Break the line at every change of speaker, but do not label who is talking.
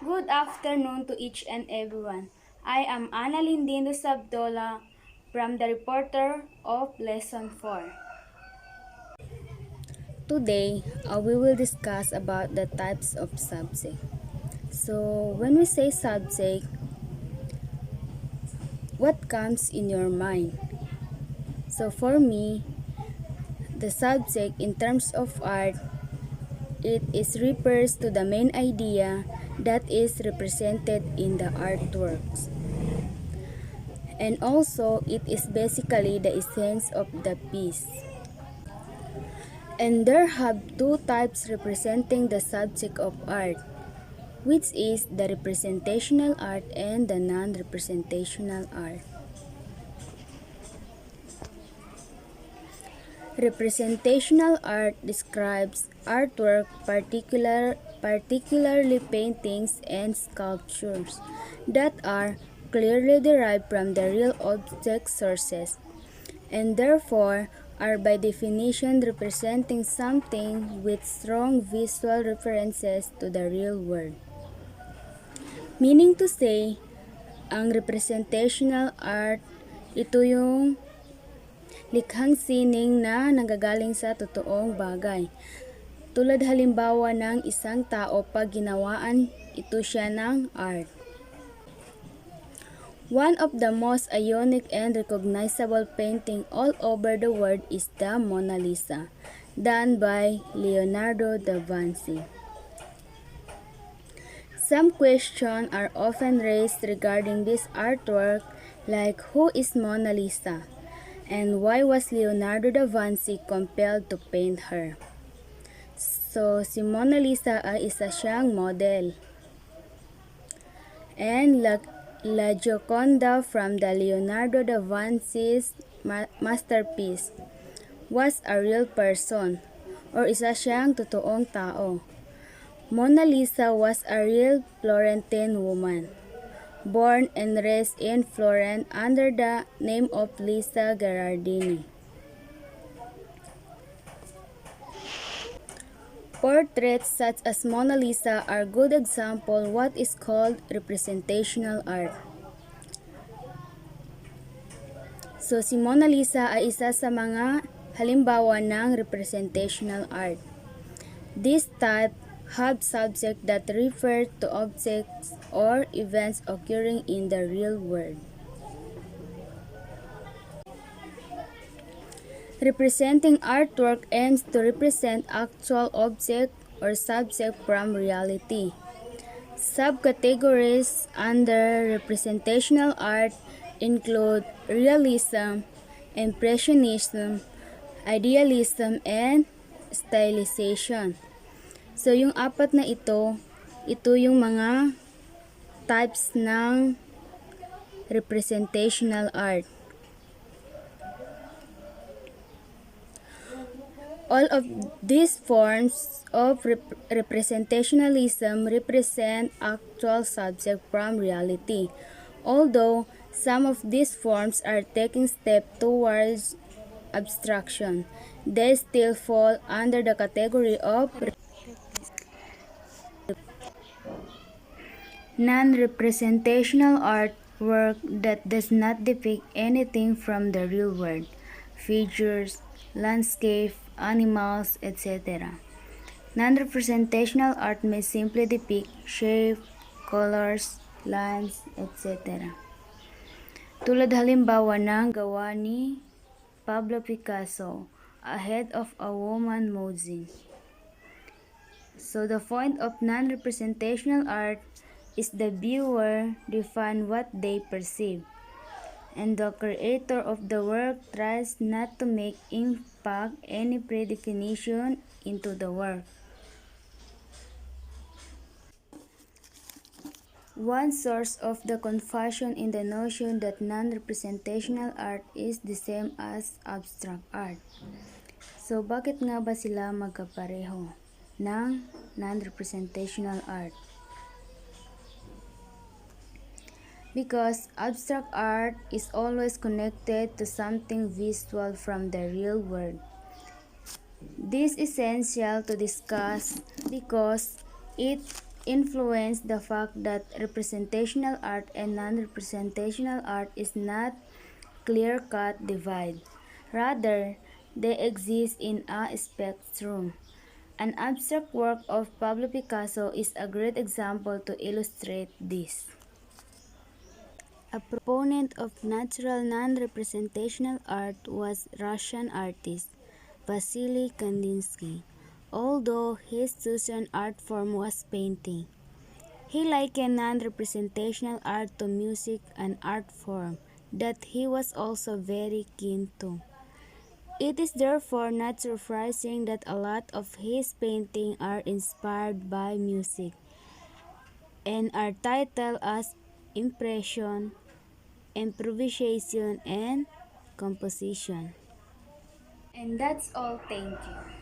Good afternoon to each and everyone. I am Ana Lindindo Sabdola from the reporter of Lesson 4.
Today, we will discuss about the types of subject. So, when we say subject, what comes in your mind? So, for me, the subject in terms of art, it is refers to the main idea that is represented in the artworks. And also, it is basically the essence of the piece. And there have two types representing the subject of art, which is the representational art and the non-representational art. Representational art describes artwork, particularly paintings and sculptures, that are clearly derived from the real object sources, and therefore are by definition representing something with strong visual references to the real world. Meaning to say, ang representational art, ito yung likhang sining na nagagaling sa totoong bagay. Tulad halimbawa ng isang tao pag ginawaan ito siya ng art. One of the most iconic and recognizable painting all over the world is the Mona Lisa, done by Leonardo da Vinci. Some questions are often raised regarding this artwork, like who is Mona Lisa, and why was Leonardo da Vinci compelled to paint her? So, si Mona Lisa ay isa siyang model. And La Gioconda from the Leonardo da Vinci's masterpiece was a real person, or isa siyang totoong tao. Mona Lisa was a real Florentine woman, born and raised in Florence under the name of Lisa Gherardini. Portraits such as Mona Lisa are good example what is called representational art. So si Mona Lisa ay isa sa mga halimbawa ng representational art. This type have subjects that refer to objects or events occurring in the real world. Representing artwork aims to represent actual object or subject from reality. Subcategories under representational art include realism, impressionism, idealism, and stylization. So, yung apat na ito yung mga types ng representational art. All of these forms of representationalism represent actual subject from reality. Although some of these forms are taking steps towards abstraction, they still fall under the category of non-representational artwork that does not depict anything from the real world, figures, landscape, animals, etc. Non-representational art may simply depict shape, colors, lines, etc. Tulad halimbawa ng gawa ni Pablo Picasso, A Head of a Woman Mozin. So the point of non-representational art is the viewer define what they perceive, and the creator of the work tries not to make impact any predefinition into the work. One source of the confusion in the notion that non-representational art is the same as abstract art. So bakit nga ba sila magkapareho ng non-representational art? Because abstract art is always connected to something visual from the real world. This is essential to discuss because it influenced the fact that representational art and non-representational art is not clear-cut divide. Rather, they exist in a spectrum. An abstract work of Pablo Picasso is a great example to illustrate this. A proponent of natural non-representational art was Russian artist Vasily Kandinsky, although his chosen art form was painting. He likened non-representational art to music, an art form that he was also very keen to. It is therefore not surprising that a lot of his paintings are inspired by music and are titled as impression, improvisation, and composition.
And that's all. Thank you.